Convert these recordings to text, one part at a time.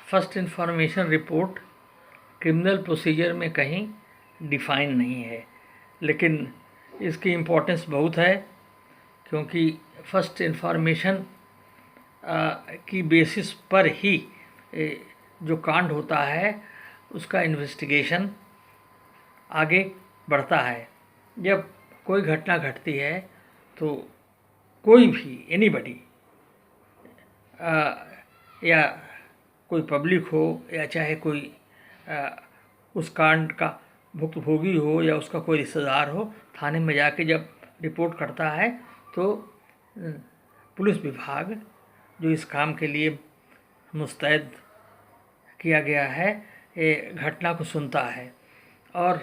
First information report criminal procedure में कहीं define नहीं है, लेकिन इसकी इम्पोर्टेंस बहुत है, क्योंकि फर्स्ट इन्फॉर्मेशन की बेसिस पर ही जो कांड होता है उसका इन्वेस्टिगेशन आगे बढ़ता है। जब कोई घटना घटती है तो कोई भी एनीबडी या कोई पब्लिक हो या चाहे कोई उस कांड का भुक्तभोगी हो या उसका कोई रिश्तेदार हो, थाने में जाके जब रिपोर्ट करता है तो पुलिस विभाग जो इस काम के लिए मुस्तैद किया गया है ये घटना को सुनता है, और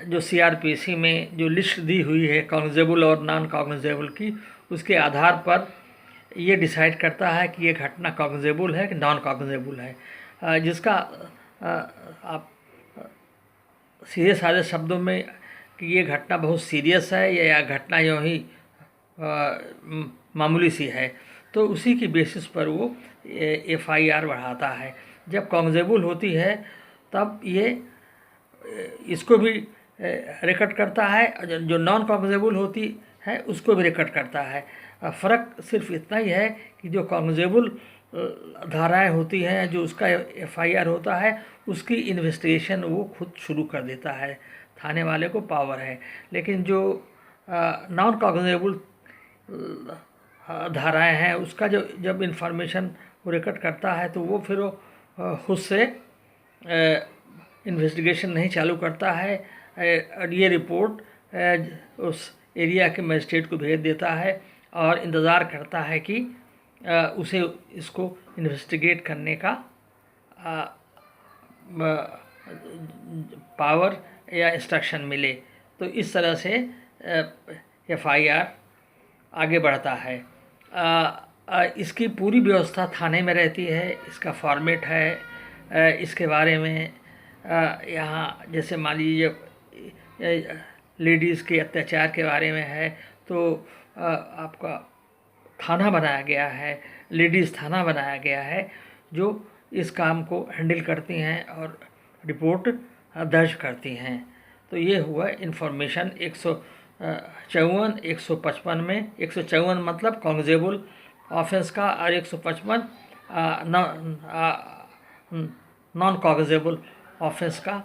जो सीआरपीसी में जो लिस्ट दी हुई है कॉग्निजेबल और नॉन कॉग्निजेबल की, उसके आधार पर ये डिसाइड करता है कि ये घटना कॉग्निजेबल है कि नॉन कॉग्निजेबल है। जिसका आप सीधे साधे शब्दों में कि ये घटना बहुत सीरियस है या घटना यूँ ही मामूली सी है, तो उसी की बेसिस पर वो एफआईआर बढ़ाता है। जब कॉग्निजेबल होती है तब ये इसको भी रिकॉर्ड करता है, जो नॉन कॉग्निजेबल होती है उसको भी रिकॉर्ड करता है। फ़र्क सिर्फ इतना ही है कि जो कॉग्निजेबल धाराएं होती हैं, जो उसका एफआईआर होता है, उसकी इन्वेस्टिगेशन वो खुद शुरू कर देता है, थाने वाले को पावर है। लेकिन जो नॉन कॉग्निजेबल धाराएं हैं उसका जब इंफॉर्मेशन वो रिकॉर्ड करता है तो वो फिर वो खुद से इन्वेस्टिगेशन नहीं चालू करता है, और ये रिपोर्ट उस एरिया के मजिस्ट्रेट को भेज देता है और इंतज़ार करता है कि उसे इसको इन्वेस्टिगेट करने का पावर या इंस्ट्रक्शन मिले। तो इस तरह से एफआईआर आगे बढ़ता है। इसकी पूरी व्यवस्था थाने में रहती है, इसका फॉर्मेट है। इसके बारे में यहाँ जैसे मान लीजिए लेडीज़ के अत्याचार के बारे में है तो आपका थाना बनाया गया है, लेडीज़ थाना बनाया गया है जो इस काम को हैंडल करती हैं और रिपोर्ट दर्ज करती हैं। तो ये हुआ इन्फॉर्मेशन 154, 155 में 154 मतलब कॉग्निजेबल ऑफेंस का और 155 नॉन कॉग्निजेबल ऑफेंस का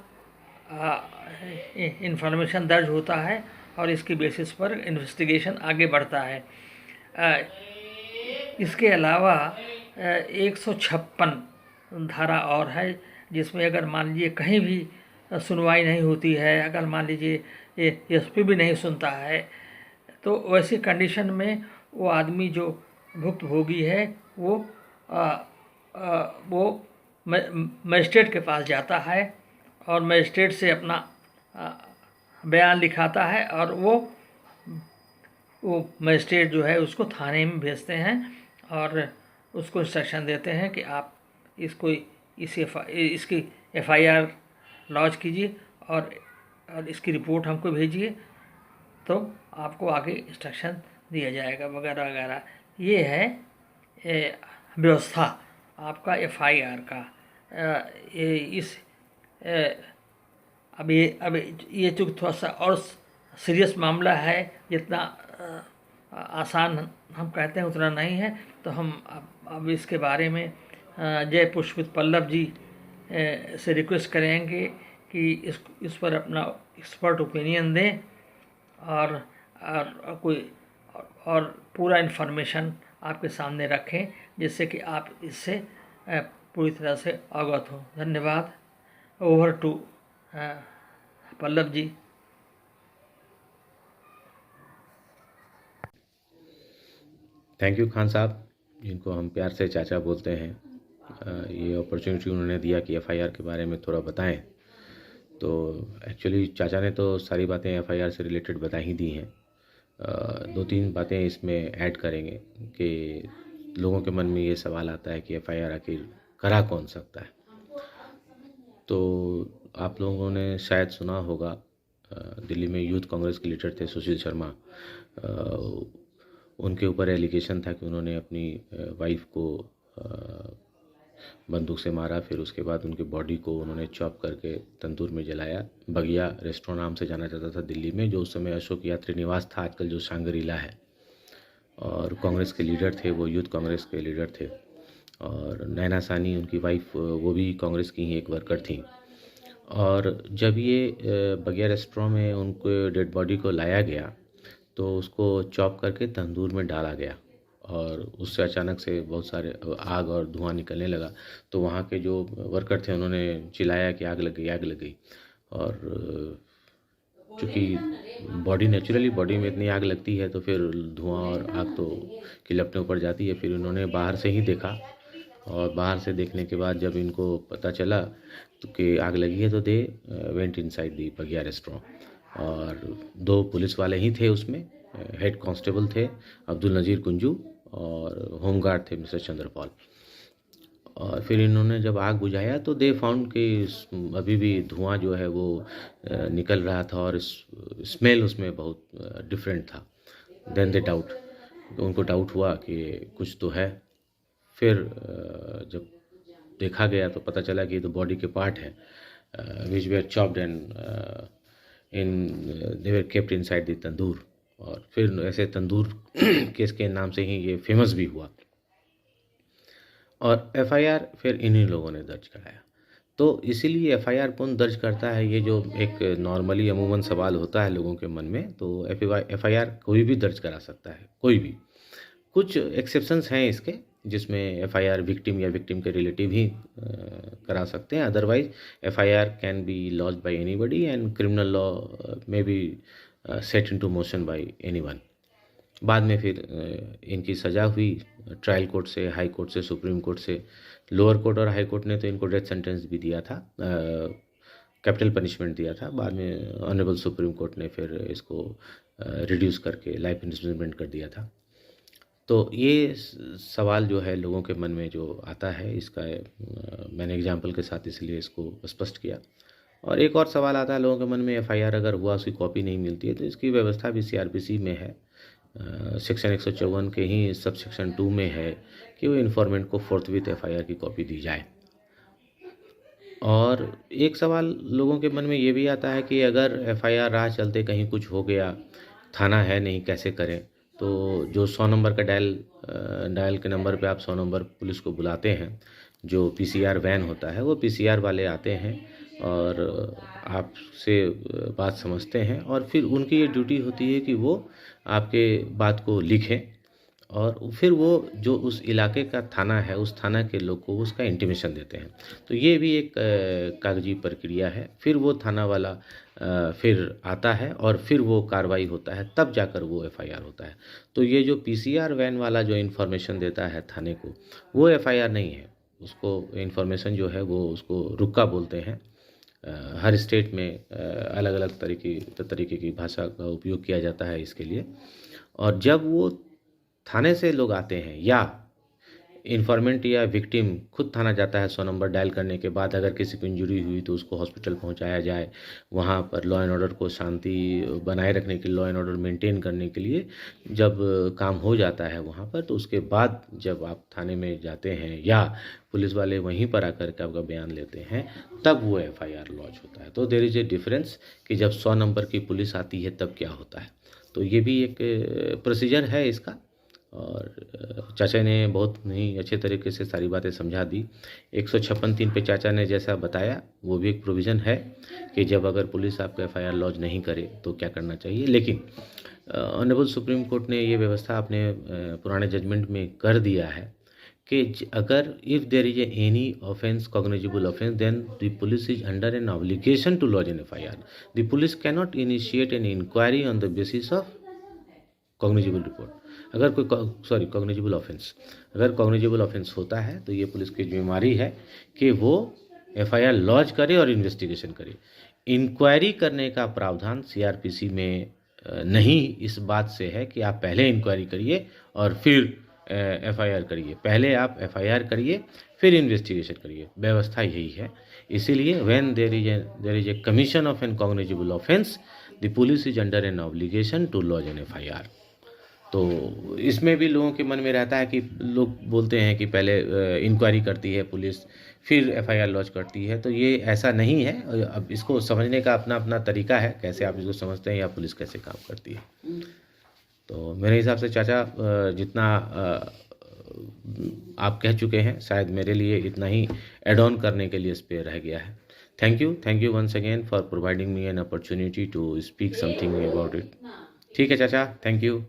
इंफॉर्मेशन दर्ज होता है और इसकी बेसिस पर इन्वेस्टिगेशन आगे बढ़ता है। इसके अलावा 156 धारा और है जिसमें अगर मान लीजिए कहीं भी सुनवाई नहीं होती है, अगर मान लीजिए एसपी भी नहीं सुनता है, तो वैसी कंडीशन में वो आदमी जो भुक्तभोगी है वो मजिस्ट्रेट के पास जाता है और मजिस्ट्रेट से अपना बयान लिखाता है और वो मजिस्ट्रेट जो है उसको थाने में भेजते हैं और उसको इंस्ट्रक्शन देते हैं कि आप इसकी एफआईआर लॉन्च कीजिए और इसकी रिपोर्ट हमको भेजिए, तो आपको आगे इंस्ट्रक्शन दिया जाएगा वगैरह वगैरह। ये है व्यवस्था आपका एफआईआर का। अब ये तो थोड़ा सा और सीरियस मामला है, जितना आसान हम कहते हैं उतना नहीं है, तो हम अब इसके बारे में जय पुष्पित पल्लव जी से रिक्वेस्ट करेंगे कि इस पर अपना एक्सपर्ट ओपिनियन दें और पूरा इन्फॉर्मेशन आपके सामने रखें, जिससे कि आप इससे पूरी तरह से अवगत हो। धन्यवाद। Over to Pallav ji. Thank you Khan साहब, जिनको हम प्यार से चाचा बोलते हैं। ये अपॉर्चुनिटी उन्होंने दिया कि एफआईआर के बारे में थोड़ा बताएं। तो एक्चुअली चाचा ने तो सारी बातें एफआईआर से रिलेटेड बता ही दी हैं। 2-3 बातें इसमें ऐड करेंगे कि लोगों के मन में ये सवाल आता है कि एफआईआर आखिर करा कौन सकता है। तो आप लोगों ने शायद सुना होगा, दिल्ली में यूथ कांग्रेस के लीडर थे सुशील शर्मा, उनके ऊपर एलिगेशन था कि उन्होंने अपनी वाइफ को बंदूक से मारा। फिर उसके बाद उनके बॉडी को उन्होंने चॉप करके तंदूर में जलाया। बगिया रेस्टोरेंट नाम से जाना जाता था दिल्ली में, जो उस समय अशोक यात्री निवास था, आजकल जो सांगरीला है। और कांग्रेस के लीडर थे वो, यूथ कांग्रेस के लीडर थे। और नैना सानी उनकी वाइफ, वो भी कांग्रेस की ही एक वर्कर थी। और जब ये बगिया रेस्टोरेंट में उनको डेड बॉडी को लाया गया तो उसको चॉप करके तंदूर में डाला गया, और उससे अचानक से बहुत सारे आग और धुआं निकलने लगा। तो वहाँ के जो वर्कर थे उन्होंने चिल्लाया कि आग लग गई, आग लग गई। और चूँकि नेचुरली बॉडी में इतनी आग लगती है तो फिर धुआं और आग तो की लपटें ऊपर जाती है। फिर उन्होंने बाहर से ही देखा, और बाहर से देखने के बाद जब इनको पता चला तो कि आग लगी है, तो दे वेंट इनसाइड दी बगिया रेस्टोरेंट। और 2 पुलिस वाले ही थे उसमें, हेड कांस्टेबल थे अब्दुल नज़ीर कुंजू, और होमगार्ड थे मिस्टर चंद्रपाल। और फिर इन्होंने जब आग बुझाया तो दे फाउंड कि अभी भी धुआं जो है वो निकल रहा था, और स्मेल उसमें बहुत डिफरेंट था। देन दे डाउट, उनको डाउट हुआ कि कुछ तो है। फिर जब देखा गया तो पता चला कि ये तो बॉडी के पार्ट है, which were chopped and they were kept inside the tandoor. और फिर ऐसे तंदूर केस के नाम से ही ये फेमस भी हुआ। और एफआईआर फिर इन्हीं लोगों ने दर्ज कराया। तो इसीलिए एफआईआर कौन दर्ज करता है, ये जो एक नॉर्मली अमूमन सवाल होता है लोगों के मन में, तो एफआईआर कोई भी दर्ज करा सकता है, कोई भी। कुछ एक्सेप्शंस हैं इसके, जिसमें एफआईआर विक्टिम या विक्टिम के रिलेटिव ही करा सकते हैं। Otherwise FIR can be lodged by anybody and criminal law में be set into motion by anyone. बाद में फिर इनकी सज़ा हुई ट्रायल कोर्ट से, हाई कोर्ट से, सुप्रीम कोर्ट से। लोअर कोर्ट और हाई कोर्ट ने तो इनको डेथ सेंटेंस भी दिया था, कैपिटल पनिशमेंट दिया था। बाद में ऑनरेबल सुप्रीम कोर्ट ने फिर इसको रिड्यूस करके लाइफ इम्प्रिजनमेंट कर दिया था। तो ये सवाल जो है लोगों के मन में जो आता है, इसका मैंने एग्जाम्पल के साथ इसलिए इसको स्पष्ट किया। और एक और सवाल आता है लोगों के मन में, एफआईआर अगर हुआ उसकी कॉपी नहीं मिलती है, तो इसकी व्यवस्था भी सीआरपीसी में है। सेक्शन 154 के ही सब सेक्शन 2 में है कि वो इन्फॉर्मेंट को फोर्थविथ एफआईआर की कॉपी दी जाए। और एक सवाल लोगों के मन में ये भी आता है कि अगर एफआईआर राह चलते कहीं कुछ हो गया, थाना है नहीं, कैसे करें। तो जो 100 नंबर का डायल के नंबर पे आप 100 नंबर पुलिस को बुलाते हैं, जो पीसीआर वैन होता है, वो पीसीआर वाले आते हैं और आपसे बात समझते हैं। और फिर उनकी ये ड्यूटी होती है कि वो आपके बात को लिखें, और फिर वो जो उस इलाके का थाना है, उस थाना के लोग को उसका इंटीमेशन देते हैं। तो ये भी एक कागजी प्रक्रिया है। फिर वो थाना वाला फिर आता है और फिर वो कार्रवाई होता है, तब जाकर वो एफआईआर होता है। तो ये जो पीसीआर वैन वाला जो इन्फॉर्मेशन देता है थाने को, वो एफआईआर नहीं है। उसको इन्फॉर्मेशन जो है वो उसको रुक्का बोलते हैं। हर स्टेट में अलग अलग तरीके की भाषा का उपयोग किया जाता है इसके लिए। और जब वो थाने से लोग आते हैं या इन्फॉर्मेंट या विक्टिम खुद थाना जाता है 100 नंबर डायल करने के बाद, अगर किसी को इंजरी हुई तो उसको हॉस्पिटल पहुंचाया जाए, वहां पर लॉ एंड ऑर्डर को शांति बनाए रखने के लिए, लॉ एंड ऑर्डर मेंटेन करने के लिए जब काम हो जाता है वहां पर, तो उसके बाद जब आप थाने में जाते हैं या पुलिस वाले वहीं पर आकर के आपका बयान लेते हैं, तब वो एफआईआर लॉन्च होता है। तो देयर इज ए डिफरेंस कि जब 100 नंबर की पुलिस आती है तब क्या होता है। तो ये भी एक प्रोसीजर है इसका। और चाचा ने बहुत ही अच्छे तरीके से सारी बातें समझा दी। 156(3) पे चाचा ने जैसा बताया वो भी एक प्रोविज़न है कि जब अगर पुलिस आपका एफआईआर लॉन्च नहीं करे तो क्या करना चाहिए। लेकिन ऑनरेबल सुप्रीम कोर्ट ने ये व्यवस्था अपने पुराने जजमेंट में कर दिया है कि अगर if there is any offence, cognizable offence, then the police is under an obligation to launch an FIR. The police cannot initiate an inquiry on the basis of cognizable report. अगर कोई cognizable offence, अगर cognizable offence होता है तो ये police की जिम्मेवारी है कि वो एफआईआर लॉन्च करे और इन्वेस्टिगेशन करे। इंक्वायरी करने का प्रावधान सीआरपीसी में नहीं इस बात से है कि आप पहले इंक्वायरी करिए और फिर एफआईआर करिए। पहले आप एफआईआर करिए फिर इन्वेस्टिगेशन करिए, व्यवस्था यही है। इसीलिए when there is a commission of an cognizable offence, the police is under an obligation to launch an FIR. तो इसमें भी लोगों के मन में रहता है कि लोग बोलते हैं कि पहले इंक्वायरी करती है पुलिस, फिर एफआईआर लॉन्च करती है। तो ये ऐसा नहीं है। अब इसको समझने का अपना अपना तरीका है, कैसे आप इसको समझते हैं या पुलिस कैसे काम करती है। तो मेरे हिसाब से चाचा जितना आप कह चुके हैं, शायद मेरे लिए इतना ही एड ऑन करने के लिए स्पेयर रह गया है। Thank you once again for providing me an opportunity to speak something about it. ठीक है चाचा, थैंक यू।